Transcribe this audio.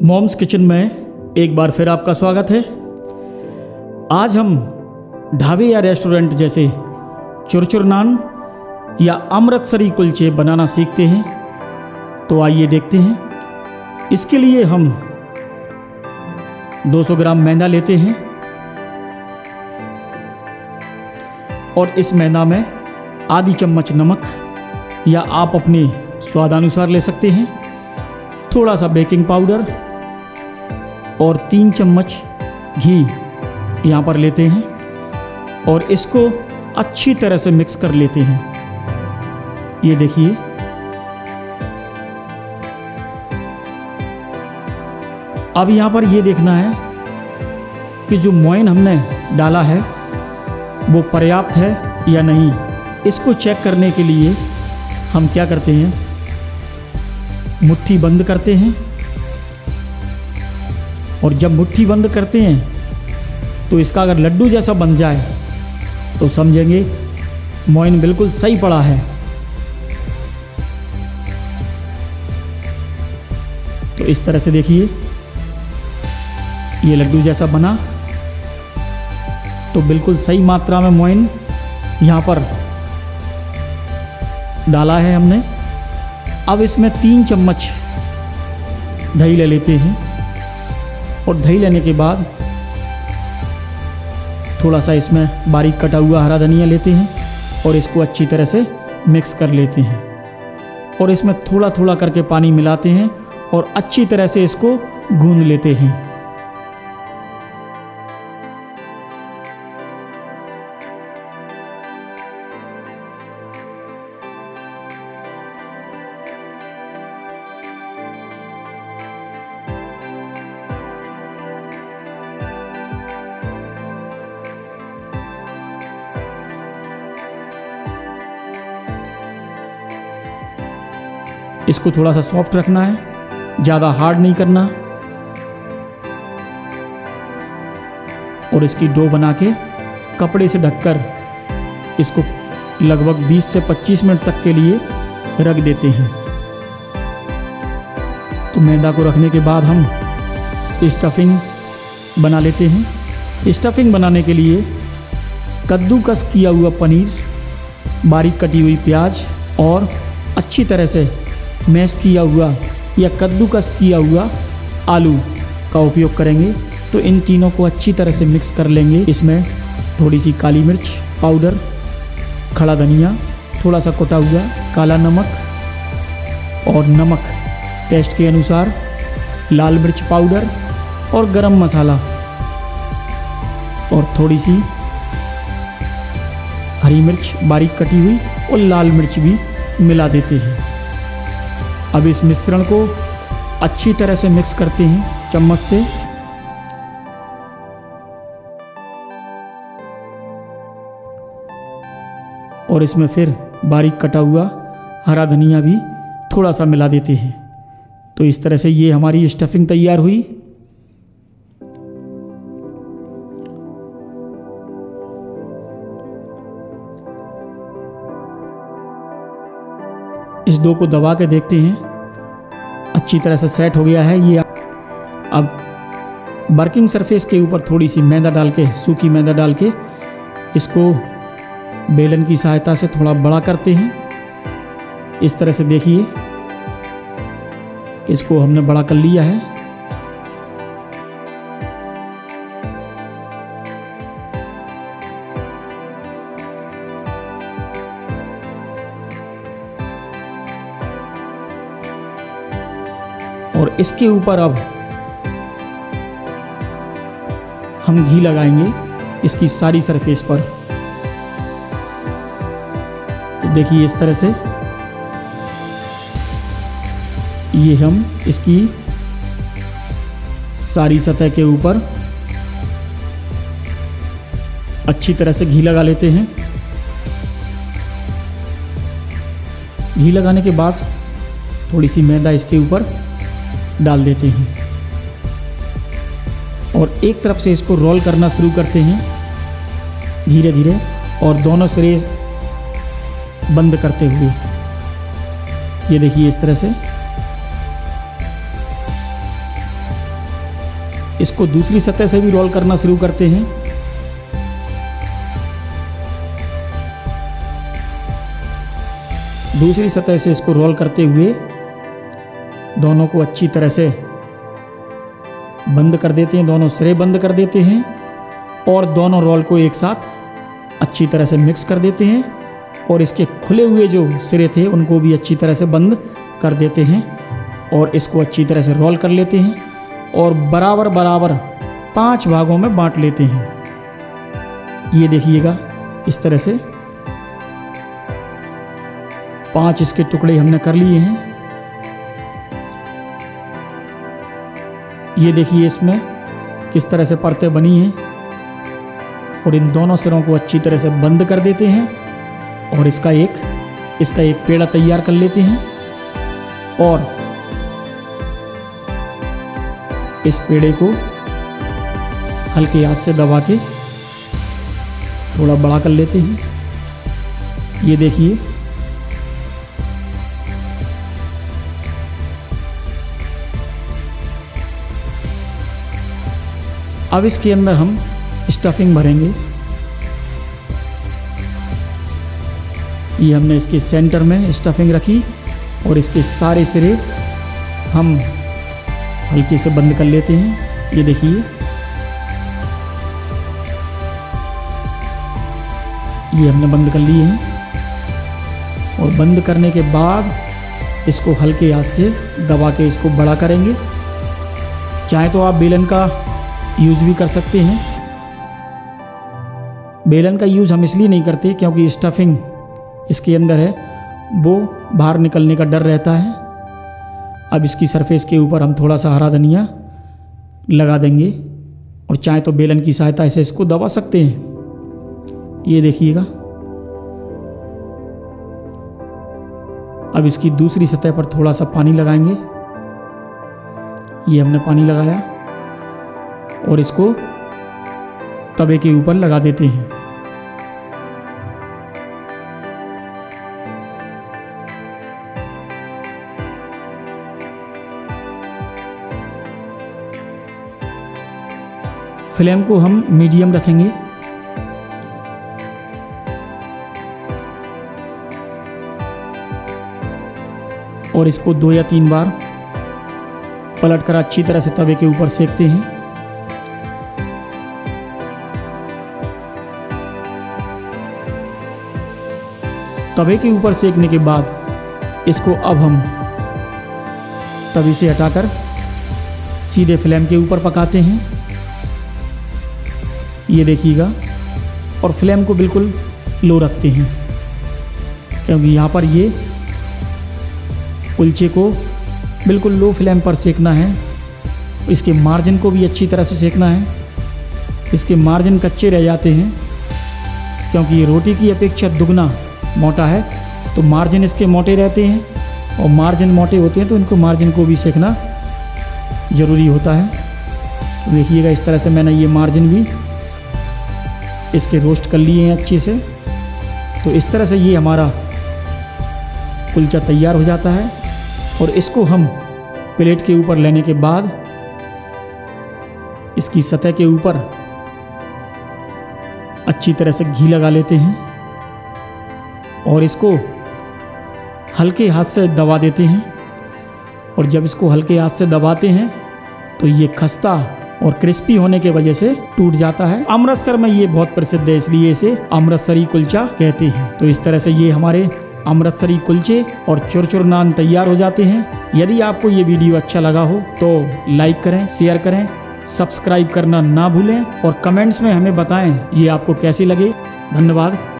Moms kitchen में एक बार फिर आपका स्वागत है। आज हम ढाबे या रेस्टोरेंट जैसे चुरचुर नान या अमृतसरी कुलचे बनाना सीखते हैं। तो आइए देखते हैं। इसके लिए हम 200 ग्राम मैदा लेते हैं और इस मैदा में आधी चम्मच नमक या आप अपने स्वादानुसार ले सकते हैं, थोड़ा सा बेकिंग पाउडर और 3 चम्मच घी यहाँ पर लेते हैं और इसको अच्छी तरह से मिक्स कर लेते हैं। ये देखिए, अब यहाँ पर ये देखना है कि जो मोइन हमने डाला है वो पर्याप्त है या नहीं। इसको चेक करने के लिए हम क्या करते हैं, मुट्ठी बंद करते हैं और जब मुट्ठी बंद करते हैं तो इसका अगर लड्डू जैसा बन जाए तो समझेंगे मोइन बिल्कुल सही पड़ा है। तो इस तरह से देखिए, ये लड्डू जैसा बना तो बिल्कुल सही मात्रा में मोइन यहाँ पर डाला है हमने। अब इसमें 3 चम्मच दही ले लेते हैं और दही लेने के बाद थोड़ा सा इसमें बारीक कटा हुआ हरा धनिया लेते हैं और इसको अच्छी तरह से मिक्स कर लेते हैं और इसमें थोड़ा थोड़ा करके पानी मिलाते हैं और अच्छी तरह से इसको गूंद लेते हैं। इसको थोड़ा सा सॉफ्ट रखना है, ज़्यादा हार्ड नहीं करना। और इसकी डो बना के कपड़े से ढककर इसको लगभग 20 से 25 मिनट तक के लिए रख देते हैं। तो मैदा को रखने के बाद हम स्टफिंग बना लेते हैं। स्टफिंग बनाने के लिए कद्दूकस किया हुआ पनीर, बारीक कटी हुई प्याज और अच्छी तरह से मैश किया हुआ या कद्दूकस किया हुआ आलू का उपयोग करेंगे। तो इन तीनों को अच्छी तरह से मिक्स कर लेंगे। इसमें थोड़ी सी काली मिर्च पाउडर, खड़ा धनिया, थोड़ा सा कुटा हुआ काला नमक और नमक टेस्ट के अनुसार, लाल मिर्च पाउडर और गरम मसाला और थोड़ी सी हरी मिर्च बारीक कटी हुई और लाल मिर्च भी मिला देते हैं। अब इस मिश्रण को अच्छी तरह से मिक्स करते हैं चम्मच से। और इसमें फिर बारीक कटा हुआ हरा धनिया भी थोड़ा सा मिला देते हैं। तो इस तरह से ये हमारी स्टफिंग तैयार हुई। इस डो को दबा के देखते हैं, अच्छी तरह से सेट हो गया है ये। अब वर्किंग सरफेस के ऊपर थोड़ी सी मैदा डाल के, सूखी मैदा डाल के इसको बेलन की सहायता से थोड़ा बड़ा करते हैं। इस तरह से देखिए, इसको हमने बड़ा कर लिया है। और इसके ऊपर अब हम घी लगाएंगे इसकी सारी सरफेस पर। तो देखिए, इस तरह से ये हम इसकी सारी सतह के ऊपर अच्छी तरह से घी लगा लेते हैं। घी लगाने के बाद थोड़ी सी मैदा इसके ऊपर डाल देते हैं और एक तरफ से इसको रोल करना शुरू करते हैं धीरे धीरे और दोनों सिरे बंद करते हुए। ये देखिए, इस तरह से इसको दूसरी सतह से भी रोल करना शुरू करते हैं। दूसरी सतह से इसको रोल करते हुए दोनों को अच्छी तरह से बंद कर देते हैं, दोनों सिरे बंद कर देते हैं और दोनों रोल को एक साथ अच्छी तरह से मिक्स कर देते हैं और इसके खुले हुए जो सिरे थे उनको भी अच्छी तरह से बंद कर देते हैं और इसको अच्छी तरह से रोल कर लेते हैं और बराबर बराबर 5 भागों में बांट लेते हैं। ये देखिएगा इस तरह से 5 इसके टुकड़े हमने कर लिए हैं। ये देखिए इसमें किस तरह से परतें बनी हैं और इन दोनों सिरों को अच्छी तरह से बंद कर देते हैं और इसका एक पेड़ा तैयार कर लेते हैं और इस पेड़े को हल्के हाथ से दबा के थोड़ा बड़ा कर लेते हैं। ये देखिए अब इसके अंदर हम स्टफिंग भरेंगे। ये हमने इसके सेंटर में स्टफिंग रखी और इसके सारे सिरे हम हल्के से बंद कर लेते हैं। ये देखिए ये हमने बंद कर लिए हैं और बंद करने के बाद इसको हल्के हाथ से दबा के इसको बड़ा करेंगे। चाहे तो आप बेलन का यूज़ भी कर सकते हैं। बेलन का यूज़ हम इसलिए नहीं करते क्योंकि स्टफिंग इसके अंदर है, वो बाहर निकलने का डर रहता है। अब इसकी सरफेस के ऊपर हम थोड़ा सा हरा धनिया लगा देंगे और चाहे तो बेलन की सहायता से इसको दबा सकते हैं। ये देखिएगा अब इसकी दूसरी सतह पर थोड़ा सा पानी लगाएंगे। ये हमने पानी लगाया और इसको तवे के ऊपर लगा देते हैं। फ्लेम को हम मीडियम रखेंगे और इसको 2 या 3 बार पलटकर अच्छी तरह से तवे के ऊपर सेकते हैं। तवे के ऊपर सेकने के बाद इसको अब हम तवे से हटाकर सीधे फ्लेम के ऊपर पकाते हैं। ये देखिएगा और फ्लेम को बिल्कुल लो रखते हैं क्योंकि यहाँ पर ये कुलचे को बिल्कुल लो फ्लेम पर सेकना है। इसके मार्जिन को भी अच्छी तरह से सेकना है। इसके मार्जिन कच्चे रह जाते हैं क्योंकि ये रोटी की अपेक्षा दुगना मोटा है, तो मार्जिन इसके मोटे रहते हैं और मार्जिन मोटे होते हैं तो इनको मार्जिन को भी सेकना ज़रूरी होता है। तो देखिएगा इस तरह से मैंने ये मार्जिन भी इसके रोस्ट कर लिए हैं अच्छे से। तो इस तरह से ये हमारा कुलचा तैयार हो जाता है और इसको हम प्लेट के ऊपर लेने के बाद इसकी सतह के ऊपर अच्छी तरह से घी लगा लेते हैं और इसको हल्के हाथ से दबा देते हैं। और जब इसको हल्के हाथ से दबाते हैं तो ये खस्ता और क्रिस्पी होने के वजह से टूट जाता है। अमृतसर में ये बहुत प्रसिद्ध है, इसलिए इसे अमृतसरी कुलचा कहते हैं। तो इस तरह से ये हमारे अमृतसरी कुलचे और चुरचुर नान तैयार हो जाते हैं। यदि आपको ये वीडियो अच्छा लगा हो तो लाइक करें, शेयर करें, सब्सक्राइब करना ना भूलें और कमेंट्स में हमें बताएं ये आपको कैसी लगे। धन्यवाद।